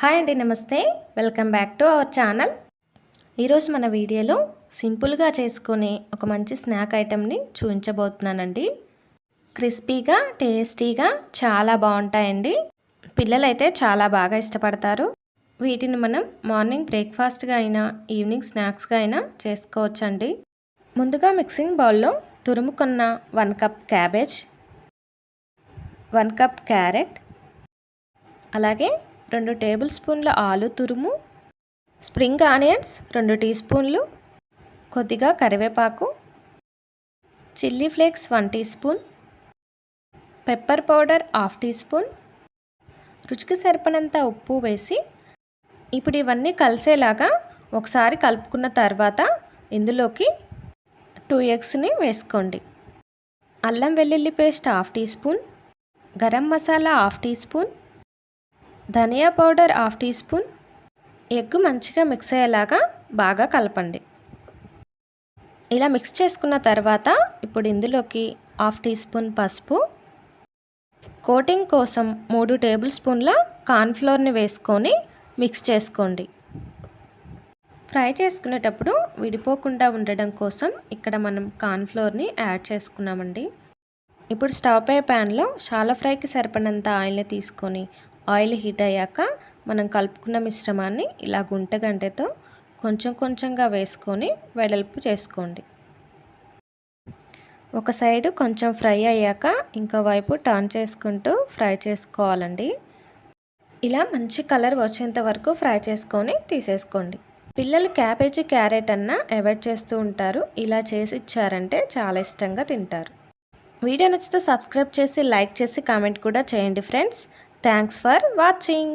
Hi అండి, నమస్తే. Welcome back to our channel. ఈరోజు మన వీడియోలో సింపుల్గా చేసుకునే ఒక మంచి స్నాక్ ఐటెంని చూపించబోతున్నానండి. క్రిస్పీగా టేస్టీగా చాలా బాగుంటాయండి. పిల్లలైతే చాలా బాగా ఇష్టపడతారు. వీటిని మనం మార్నింగ్ బ్రేక్ఫాస్ట్గా అయినా ఈవినింగ్ స్నాక్స్గా అయినా చేసుకోవచ్చండి. ముందుగా మిక్సింగ్ బౌల్లో తురుముకున్న 1 కప్ క్యాబేజ్, 1 కప్ క్యారెట్, అలాగే 2 టేబుల్ స్పూన్ల ఆలు తురుము, స్ప్రింగ్ ఆనియన్స్ 2 టీ స్పూన్లు, కొద్దిగా కరివేపాకు, chilli flakes 1 teaspoon, pepper powder 1/2 teaspoon, రుచికి సరిపడినంత ఉప్పు వేసి ఇప్పుడు ఇవన్నీ కలిసేలాగా ఒకసారి కలుపుకున్న తర్వాత ఇందులోకి 2 ఎగ్స్ని వేసుకోండి. అల్లం వెల్లుల్లి paste 1/2 teaspoon, garam masala 1/2 teaspoon, ధనియా పౌడర్ 1/2 టీ స్పూన్. ఎగ్ మంచిగా మిక్స్ అయ్యేలాగా బాగా కలపండి. ఇలా మిక్స్ చేసుకున్న తర్వాత ఇప్పుడు ఇందులోకి 1/2 టీ స్పూన్ పసుపు, కోటింగ్ కోసం 3 టేబుల్ స్పూన్ల కార్న్ఫ్లోర్ని వేసుకొని మిక్స్ చేసుకోండి. ఫ్రై చేసుకునేటప్పుడు విడిపోకుండా ఉండడం కోసం ఇక్కడ మనం కార్న్ఫ్లోర్ని యాడ్ చేసుకున్నామండి. ఇప్పుడు స్టవ్ పై ప్యాన్లో షాలో ఫ్రైకి సరిపడినంత ఆయిల్ని తీసుకొని ఆయిల్ హీట్ అయ్యాక మనం కలుపుకున్న మిశ్రమాన్ని ఇలా గుంటగంటెతో కొంచెం కొంచెంగా వేసుకొని వెడల్పు చేసుకోండి. ఒక సైడ్ కొంచెం ఫ్రై అయ్యాక ఇంకో వైపు టర్న్ చేసుకుంటూ ఫ్రై చేసుకోవాలండి. ఇలా మంచి కలర్ వచ్చేంత వరకు ఫ్రై చేసుకొని తీసేసుకోండి. పిల్లలు క్యాబేజీ క్యారెట్ అన్న అవాయిడ్ చేస్తూ ఉంటారు. ఇలా చేసి ఇచ్చారంటే చాలా ఇష్టంగా తింటారు. వీడియో నచ్చితే సబ్స్క్రైబ్ చేసి లైక్ చేసి కామెంట్ కూడా చేయండి ఫ్రెండ్స్. Thanks for watching.